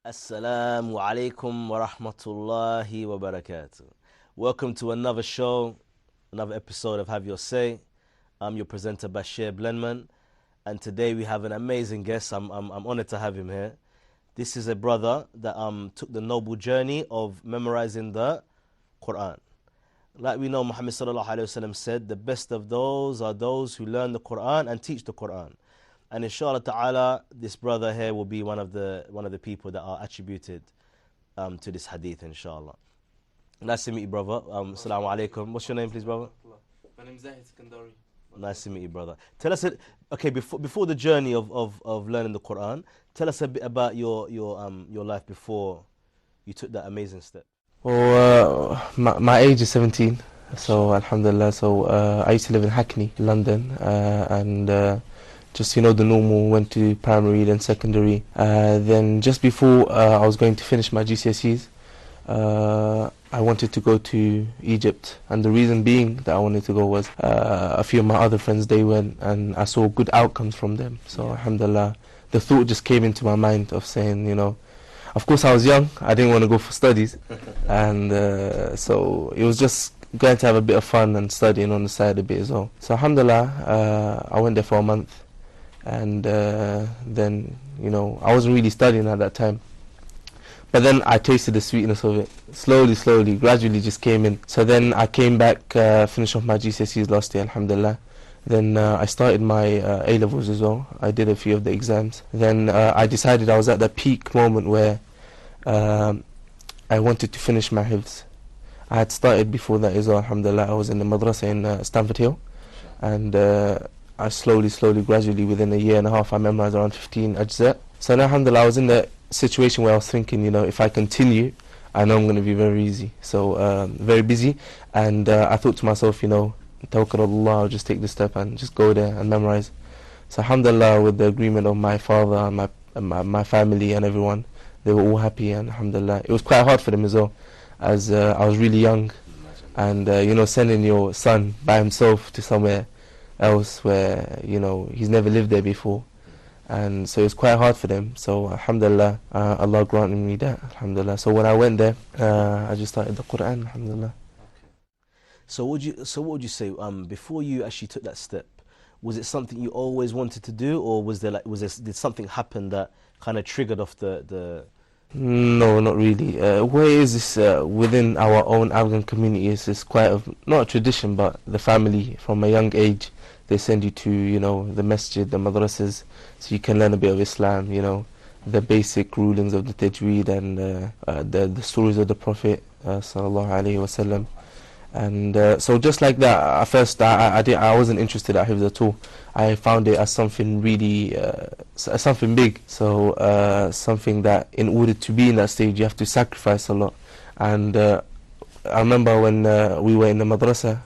Assalamu alaikum wa rahmatullahi wa barakatuh. Welcome to another show, another episode of Have Your Say. I'm your presenter Bashir Blenman, and today we have an amazing guest. I'm honored to have him here. This is a brother that took the noble journey of memorizing the Quran. Like we know, Muhammad sallallahu alaihi wasallam said, the best of those are those who learn the Quran and teach the Quran. And inshallah ta'ala, this brother here will be one of the people that are attributed to this hadith, inshallah. Nice to meet you, brother. Assalamu alaikum. What's your name, please, brother? My name is Zahid Skandari. Nice to meet you, brother. Tell us, okay, before the journey of learning the Quran, tell us a bit about your life before you took that amazing step. Well, my age is 17, so alhamdulillah. So I used to live in Hackney, London, and just, the normal, went to primary, then secondary. Then just before I was going to finish my GCSEs, I wanted to go to Egypt. And the reason being that I wanted to go was a few of my other friends, they went, and I saw good outcomes from them. So alhamdulillah, the thought just came into my mind of saying, of course I was young, I didn't want to go for studies. And so it was just going to have a bit of fun and studying on the side a bit as well. So alhamdulillah, I went there for a month. And then, I wasn't really studying at that time. But then I tasted the sweetness of it. Slowly, gradually just came in. So then I came back, finished off my GCSEs last year, alhamdulillah. Then I started my A-levels as well. I did a few of the exams. Then I decided I was at the peak moment where I wanted to finish my hifz. I had started before that as well, alhamdulillah. I was in the madrasa in Stamford Hill. And I slowly, gradually, within a year and a half, I memorized around 15 ajza. So now, alhamdulillah, I was in the situation where I was thinking, if I continue, I know I'm going to be very easy. So, very busy. And I thought to myself, tawakkal Allah, I'll just take this step and just go there and memorize. So, alhamdulillah, with the agreement of my father and my family and everyone, they were all happy, and alhamdulillah. It was quite hard for them as well, as I was really young. And, sending your son by himself to somewhere else where he's never lived there before, and so it was quite hard for them. So alhamdulillah, Allah granted me that, alhamdulillah. So when I went there, I just started the Quran, alhamdulillah. Okay. So what would you say before you actually took that step? Was it something you always wanted to do, or did something happen that kind of triggered off the No, not really. Where is this within our own Afghan community? It's quite not a tradition, but the family from a young age, they send you to the masjid, the madrasas, so you can learn a bit of Islam, the basic rulings of the tajweed and the stories of the Prophet sallallahu alaihi wasallam. And so just like that, at first I wasn't interested at hifz at all. I found it as something really something big. So something that in order to be in that stage, you have to sacrifice a lot. And I remember when we were in the madrasa,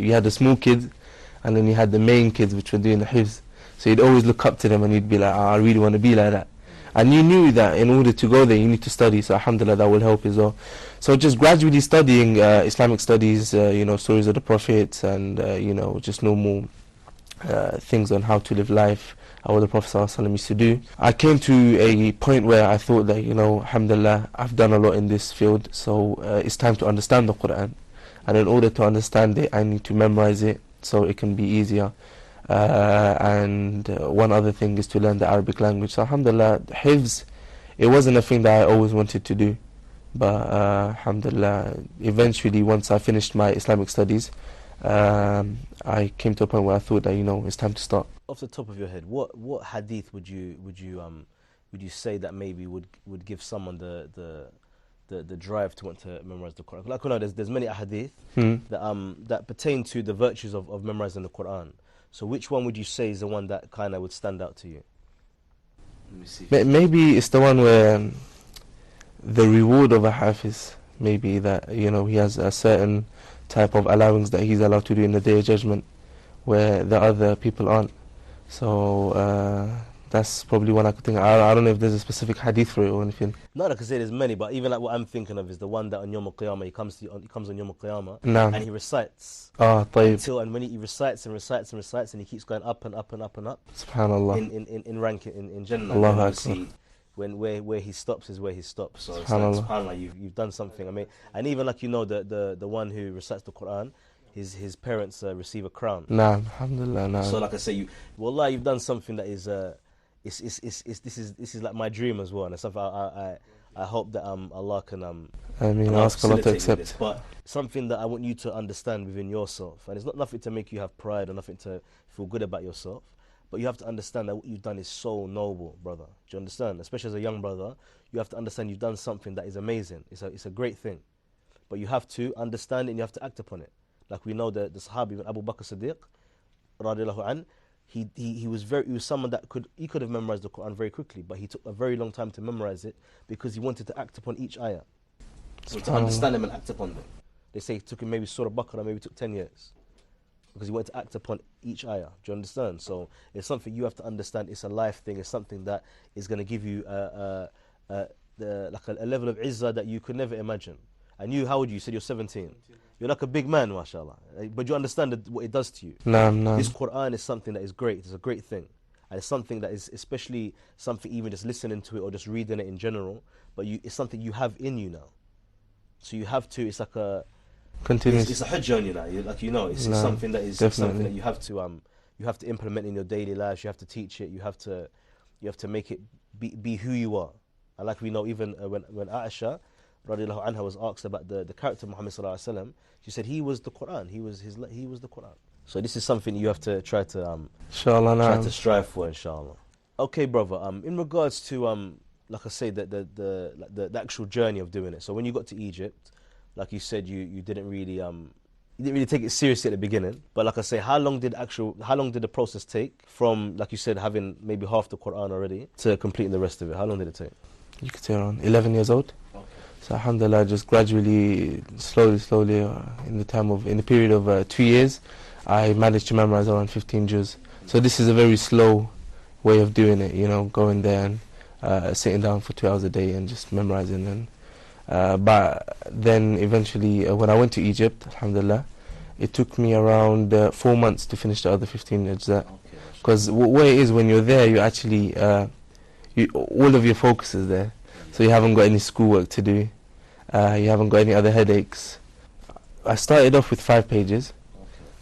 you had the small kids, and then you had the main kids which were doing the hifz. So you'd always look up to them and you'd be like, I really want to be like that. And you knew that in order to go there, you need to study. So alhamdulillah, that will help as well. So just gradually studying Islamic studies, stories of the Prophets, and just normal things on how to live life, what the Prophet ﷺ used to do. I came to a point where I thought that, alhamdulillah, I've done a lot in this field, so it's time to understand the Quran. And in order to understand it, I need to memorize it so it can be easier. And one other thing is to learn the Arabic language. So alhamdulillah, hifz, it wasn't a thing that I always wanted to do. But alhamdulillah, eventually once I finished my Islamic studies, I came to a point where I thought that it's time to start. Off the top of your head, what hadith would you say that maybe would give someone the drive to want to memorize the Quran? Like, there's many hadith that pertain to the virtues of memorizing the Quran. So which one would you say is the one that kind of would stand out to you? Let me see. Maybe it's the one where the reward of a hafiz, maybe that he has a certain type of allowance that he's allowed to do in the Day of Judgment, where the other people aren't. So that's probably one I could think of. I don't know if there's a specific hadith for it or anything. No, I can say there's many, but even like what I'm thinking of is the one that on Yawm al-Qiyamah, he comes on Yawm al-Qiyamah and he recites. And when he recites and he keeps going up and up and up and up. Subhanallah. In rank in Jannah. Allahu and Akbar. when where he stops is where he stops. So it's SubhanAllah. SubhanAllah, you've done something. I mean, and even like the one who recites the Quran, his parents receive a crown. Naam, alhamdulillah, naam. So like I say, wallah, you've done something that is this is like my dream as well, and it's something I hope that Allah can I mean, Allah ask Allah to facilitate with this. accept. But something that I want you to understand within yourself, and it's not nothing to make you have pride or nothing to feel good about yourself, but you have to understand that what you've done is so noble, brother. Do you understand? Especially as a young brother, you have to understand you've done something that is amazing. It's a great thing, but you have to understand it and you have to act upon it. Like we know the Sahabi Abu Bakr Siddiq, radiallahu an, he was someone that could have memorized the Quran very quickly, but he took a very long time to memorize it because he wanted to act upon each ayah. So to understand them and act upon them. They say it took him maybe Surah Baqarah, maybe took 10 years. Because he wanted to act upon each ayah. Do you understand? So it's something you have to understand. It's a life thing. It's something that is going to give you like a level of izzah that you could never imagine. And you, how old are you? You said you're 17. You're like a big man, mashallah. But you understand what it does to you. Naam. This Quran is something that is great. It's a great thing. And it's something that is especially something even just listening to it or just reading it in general. But it's something you have in you now. So you have to, it's like a... Continuous. It's a hujjah on you now. It's something that is something that you have to implement in your daily lives. You have to teach it. You have to make it be who you are. And like we know, even when Aisha radiallahu anha was asked about the character of Muhammad sallallahu alaihi wasallam, she said he was the Quran. He was the Quran. So this is something you have to try to strive for, inshallah. Okay, brother. In regards to like I say, the actual journey of doing it. So when you got to Egypt, like you said, you didn't really take it seriously at the beginning. But like I say, how long did the process take from, like you said, having maybe half the Quran already to completing the rest of it? How long did it take? You could say around 11 years old. Okay. So alhamdulillah, just gradually, slowly, in the period of 2 years, I managed to memorize around 15 juz. So this is a very slow way of doing it, going there and sitting down for 2 hours a day and just memorizing. And but then eventually, when I went to Egypt, alhamdulillah, it took me around 4 months to finish the other 15 juz. Because what it is, when you're there, you actually, all of your focus is there. So you haven't got any schoolwork to do. You haven't got any other headaches. I started off with 5 pages.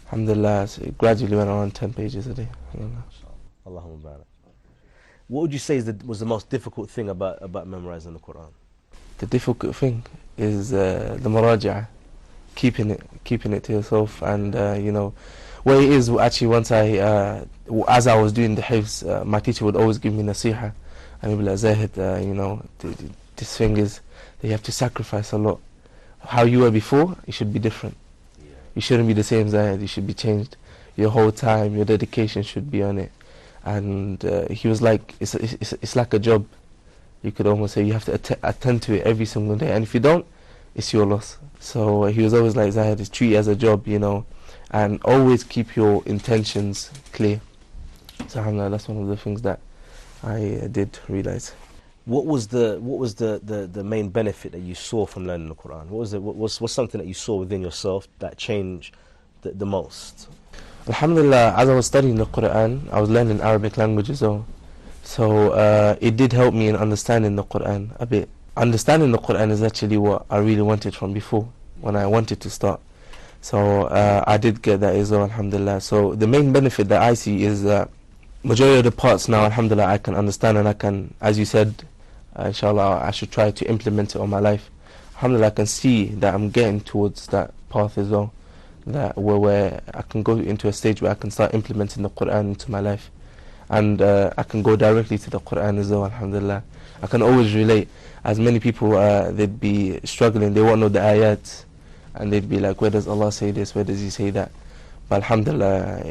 Alhamdulillah, so it gradually went around 10 pages a day. Allahumma barak. What would you say was the most difficult thing about memorizing the Quran? The difficult thing is the muraja'a, keeping it to yourself, and what it is actually, once as I was doing the hifz, my teacher would always give me nasiha, and he'd be like, Zahid, this thing is that you have to sacrifice a lot. How you were before, it should be different. You shouldn't be the same Zahid, you should be changed. Your whole time, your dedication should be on it. And he was like, it's like a job. You could almost say you have to attend to it every single day, and if you don't, it's your loss. So he was always like, Zahid, treat it as a job, and always keep your intentions clear. So alhamdulillah, that's one of the things that I did realize. What was the main benefit that you saw from learning the Quran? What's something that you saw within yourself that changed the most? Alhamdulillah, as I was studying the Quran, I was learning Arabic language as well. So it did help me in understanding the Quran a bit. Understanding the Quran is actually what I really wanted from before, when I wanted to start. So I did get that as well, alhamdulillah. So the main benefit that I see is that majority of the parts now, alhamdulillah, I can understand, and I can, as you said, inshallah, I should try to implement it on my life. Alhamdulillah, I can see that I'm getting towards that path as well, that where I can go into a stage where I can start implementing the Quran into my life. And I can go directly to the Quran as well, alhamdulillah. I can always relate. As many people, they'd be struggling, they won't know the ayat, and they'd be like, where does Allah say this, where does He say that? But alhamdulillah,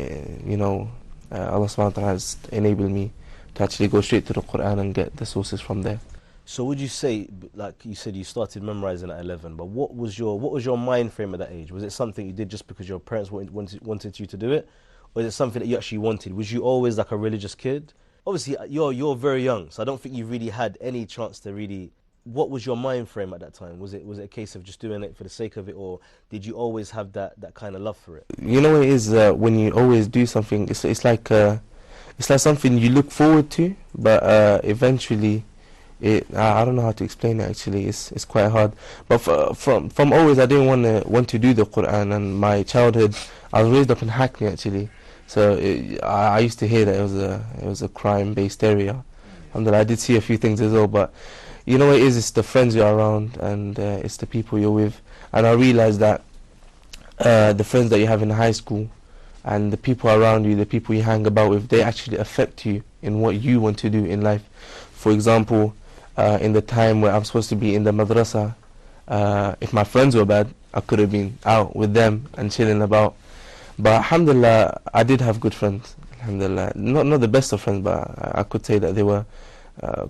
Allah subhanahu wa ta'ala has enabled me to actually go straight to the Quran and get the sources from there. So would you say, like you said, you started memorizing at 11, but what was your mind frame at that age? Was it something you did just because your parents wanted you to do it? Or is it something that you actually wanted? Was you always like a religious kid? Obviously, you're very young, so I don't think you really had any chance to really... What was your mind frame at that time? Was it a case of just doing it for the sake of it, or did you always have that kind of love for it? You know what it is, when you always do something, it's like something you look forward to, but eventually I don't know how to explain it actually. It's quite hard. But from always, I didn't want to do the Quran. And my childhood, I was raised up in Hackney actually. So I used to hear that it was a crime-based area. Alhamdulillah, I did see a few things as well. But you know what it is? It's the friends you're around, and it's the people you're with. And I realized that the friends that you have in high school and the people around you, the people you hang about with, they actually affect you in what you want to do in life. For example, in the time where I'm supposed to be in the madrasa, if my friends were bad, I could have been out with them and chilling about. But alhamdulillah, I did have good friends. Alhamdulillah, not the best of friends, but I could say that they were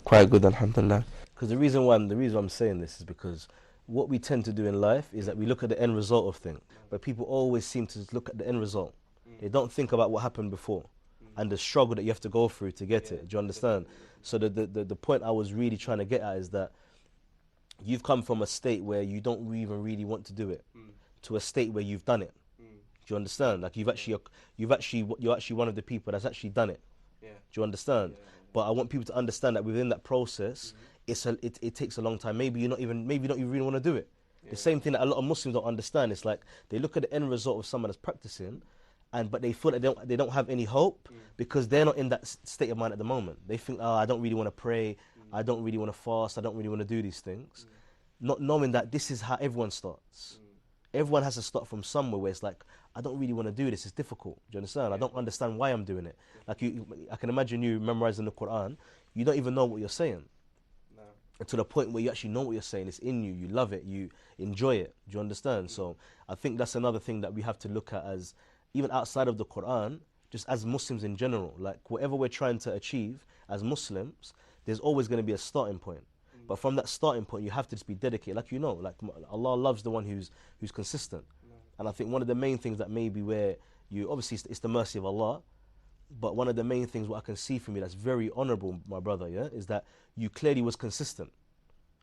quite good. Alhamdulillah. Because the reason why I'm saying this is because what we tend to do in life is that we look at the end result of things, but people always seem to look at the end result. They don't think about what happened before and the struggle that you have to go through to get it. Do you understand? So the point I was really trying to get at is that you've come from a state where you don't even really want to do it to a state where you've done it. Do you understand? Like you're actually one of the people that's actually done it. Do you understand? But I want people to understand that within that process, it takes a long time. Maybe you don't even really want to do it. The same thing that a lot of Muslims don't understand. It's like they look at the end result of someone that's practicing, but they feel that they don't have any hope because they're not in that state of mind at the moment. They think, oh, I don't really want to pray, I don't really want to fast, I don't really want to do these things. Not knowing that this is how everyone starts. Everyone has to start from somewhere where it's like, I don't really want to do this, it's difficult. Do you understand? I don't understand why I'm doing it. Like I can imagine you memorizing the Quran, you don't even know what you're saying. And to the point where you actually know what you're saying, it's in you, you love it, you enjoy it. Do you understand? So I think that's another thing that we have to look at as, even outside of the Quran, just as Muslims in general, like whatever we're trying to achieve as Muslims, there's always going to be a starting point. But from that starting point, you have to just be dedicated. Like like Allah loves the one who's consistent. And I think one of the main things that maybe where you, obviously it's the mercy of Allah, but one of the main things what I can see from you that's very honourable, my brother, is that you clearly was consistent.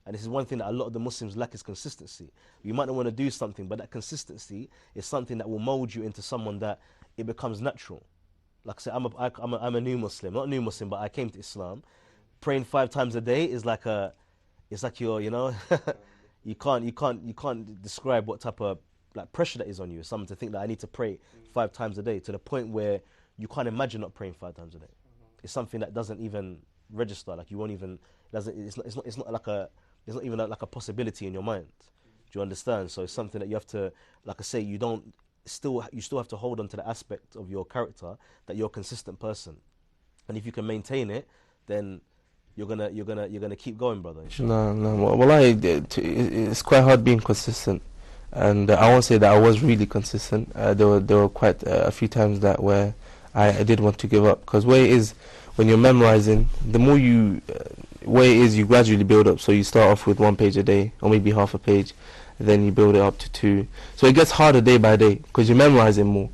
And this is one thing that a lot of the Muslims lack, is consistency. You might not want to do something, but that consistency is something that will mold you into someone that it becomes natural. Like I said, I'm a new Muslim, not a new Muslim, but I came to Islam. Praying 5 times a day is like it's like you're, you can't describe what type of like pressure that is on you. Someone to think that I need to pray 5 times a day, to the point where you can't imagine not praying 5 times a day. It's something that doesn't even register. Like you won't even. It's not even like a possibility in your mind. Do you understand? So it's something that you have to, like I say, you still have to hold on to the aspect of your character that you're a consistent person, and if you can maintain it, then you're gonna keep going, brother. No. Well, it's quite hard being consistent, and I won't say that I was really consistent. There were quite a few times that where I did want to give up, because where it is, when you're memorizing, the more you way it is, you gradually build up. So you start off with 1 page a day, or maybe half a page, then you build it up to 2. So it gets harder day by day because you're memorizing more.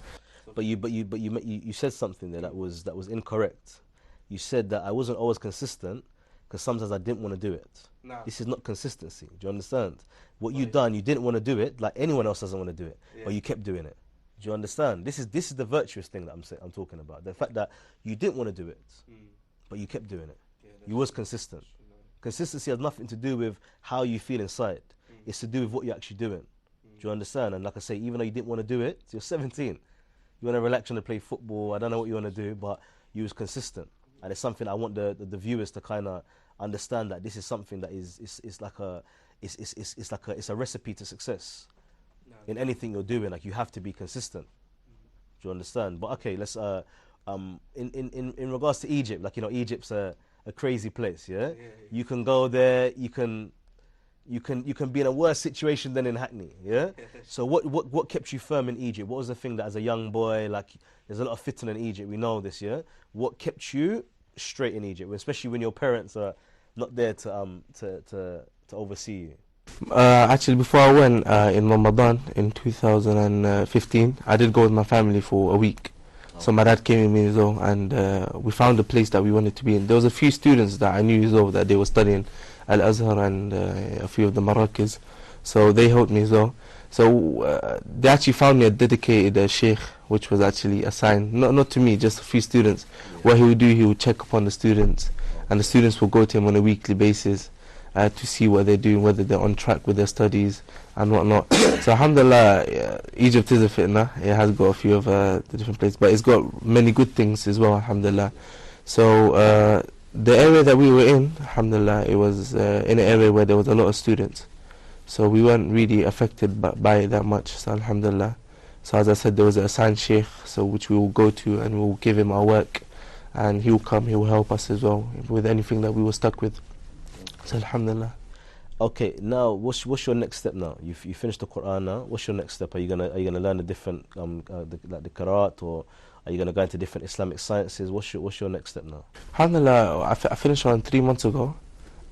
But you said something there that was incorrect. You said that I wasn't always consistent because sometimes I didn't want to do it. Nah. This is not consistency. Do you understand? What you done, you didn't want to do it, like anyone else doesn't want to do it, but you kept doing it. Do you understand? This is the virtuous thing that I'm talking about. The fact that you didn't want to do it, but you kept doing it. You was consistent. Consistency has nothing to do with how you feel inside. It's to do with what you're actually doing. Do you understand? And like I say, even though you didn't want to do it, you're 17. You want to relax and play football. I don't know what you want to do, but you was consistent. And it's something I want the viewers to kind of understand, that this is something that is like a recipe to success. In anything you're doing, like you have to be consistent. Do you understand? But okay, let's in regards to Egypt, like Egypt's a crazy place, yeah? You can go there, you can be in a worse situation than in Hackney, yeah? So what kept you firm in Egypt? What was the thing that as a young boy, like there's a lot of fitna in Egypt, we know this, yeah? What kept you straight in Egypt, especially when your parents are not there to oversee you? Actually, before I went in Ramadan in 2015, I did go with my family for a week. So my dad came with me as well, and we found a place that we wanted to be in. There was a few students that I knew as well that they were studying Al-Azhar and a few of the Marakis, so they helped me as well. So they actually found me a dedicated sheikh, which was actually assigned, not to me, just a few students. What he would do, he would check upon the students, and the students will go to him on a weekly basis to see what they're doing, whether they're on track with their studies and whatnot. So alhamdulillah, Egypt is a fitna. It has got a few of the different places, but it's got many good things as well, alhamdulillah. So the area that we were in, alhamdulillah, it was in an area where there was a lot of students. So we weren't really affected by it that much, so alhamdulillah. So as I said, there was an assigned sheikh, so which we will go to and we will give him our work, and he will come, he will help us as well with anything that we were stuck with. So alhamdulillah. Okay, now what's your next step now? You finished the Quran now. What's your next step? Are you gonna learn the different like the Qiraat, or are you gonna go into different Islamic sciences? What's your next step now? Alhamdulillah, I finished around 3 months ago,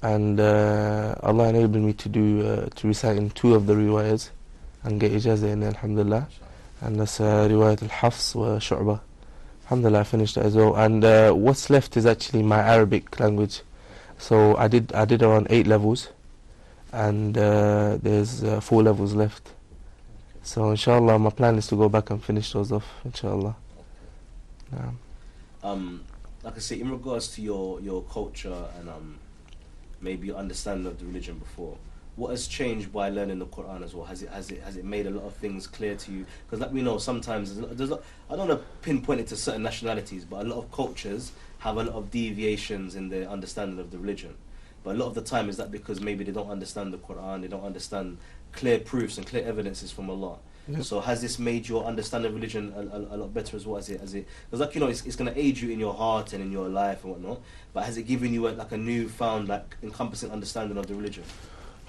and Allah enabled me to recite in 2 of the riwayas and get ijazah in, alhamdulillah. And that's riwayat al-Hafs wa Shu'bah. Alhamdulillah, I finished that as well. And what's left is actually my Arabic language. So I did around 8 levels, and there's 4 levels left. So inshallah, my plan is to go back and finish those off, inshallah. Like I say, in regards to your culture and maybe your understanding of the religion before, what has changed by learning the Quran as well? Has it made a lot of things clear to you? Because like we know, sometimes I don't want to pinpoint it to certain nationalities, but a lot of cultures have a lot of deviations in their understanding of the religion. But a lot of the time is that because maybe they don't understand the Quran, they don't understand clear proofs and clear evidences from Allah. Yep. So has this made your understanding of religion a lot better as well? Because like, you know, it's going to aid you in your heart and in your life and whatnot, but has it given you like a newfound, like, encompassing understanding of the religion?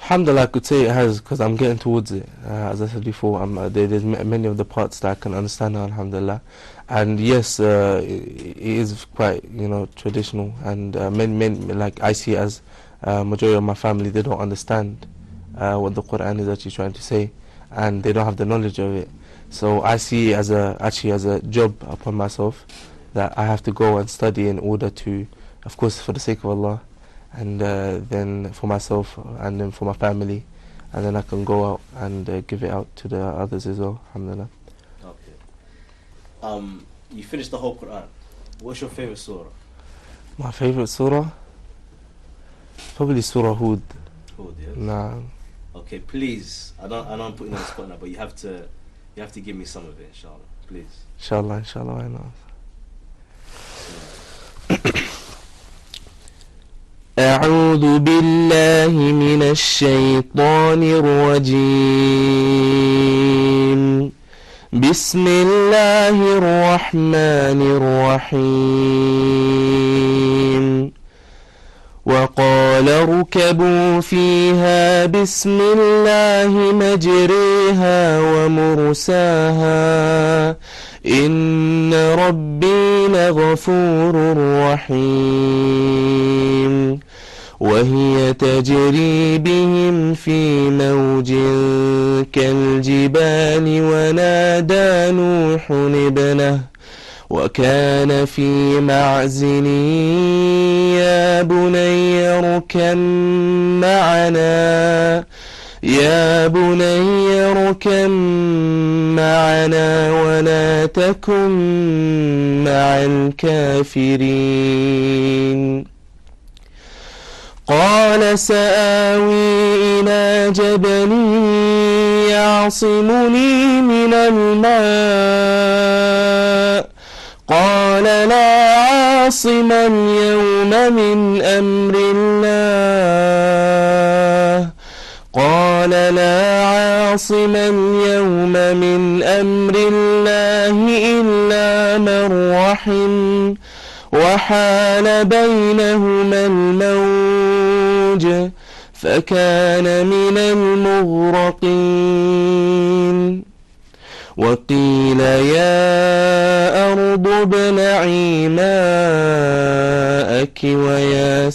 Alhamdulillah, I could say it has, because I'm getting towards it. As I said before, there's many of the parts that I can understand now, alhamdulillah. And yes, it is quite, you know, traditional, and many, like I see it as majority of my family, they don't understand what the Quran is actually trying to say, and they don't have the knowledge of it. So I see it actually as a job upon myself, that I have to go and study in order to, of course, for the sake of Allah, and then for myself, and then for my family, and then I can go out and give it out to the others as well, alhamdulillah. Okay. You finished the whole Quran. What's your favorite surah? My favorite surah? Probably Surah Hud. Hud, yes. Nah. Okay, please. I don't put you on the spot now, but you have to give me some of it, inshallah. Please. Inshallah, why not? أعوذ بالله من الشيطان الرجيم. بسم الله الرحمن الرحيم. وقال اركبوا فيها بسم الله مجريها ومرساها إن ربي لغفور رحيم. وهي تجري بهم في موج كالجبال ونادى نوح ابنه وكان في معزل يا بني اركب معنا ولا تكن مع الكافرين. قال سآوي إلى جبل يعصمني من الماء قال لا عاصم اليوم من أمر الله إلا من رحم وحال بينهما الموج فكان من المغرقين. وقيل يا أرض ابلعي ماءك ويا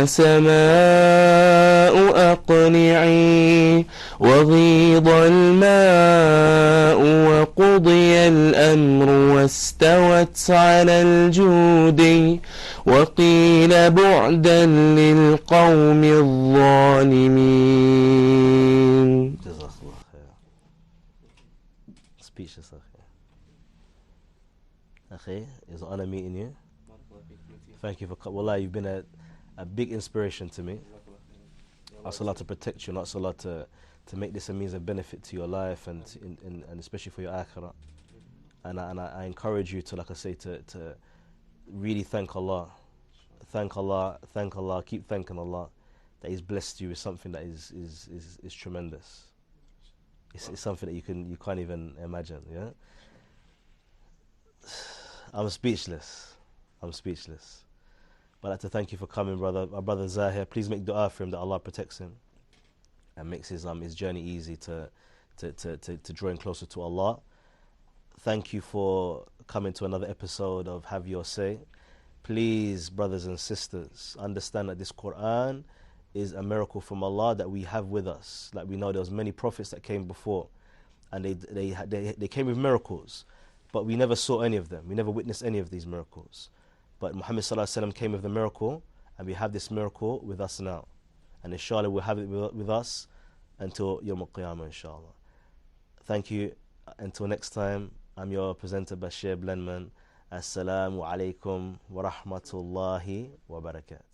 سماء أقلعي وغيض الماء وقضي الأمر واستوت على الجود وقيل بعدا للقوم الظالمين. Jazakallah khair. Speechless, Akhi. It's an honor meeting you. Thank you for Wallah, you've been a big inspiration to me. Ask Allah to protect you, and ask Allah to make this a means of benefit to your life and especially for your akhirah. And I encourage you to, like I say, to really thank Allah. Thank Allah, keep thanking Allah that He's blessed you with something that is tremendous. It's something that you can't even imagine, yeah? I'm speechless. But I'd like to thank you for coming, brother. Our brother Zahir, please make dua for him that Allah protects him and makes his journey easy to drawing closer to Allah. Thank you for coming to another episode of Have Your Say. Please, brothers and sisters, understand that this Quran is a miracle from Allah that we have with us. Like we know there was many prophets that came before, and they came with miracles, but we never saw any of them. We never witnessed any of these miracles. But Muhammad Sallallahu Alaihi Wasallam came with the miracle, and we have this miracle with us now. And inshallah we'll have it with us until Yawm al-Qiyamah, inshallah. Thank you. Until next time, I'm your presenter Bashir Blenman. Assalamu alaikum wa rahmatullahi wa barakatuh.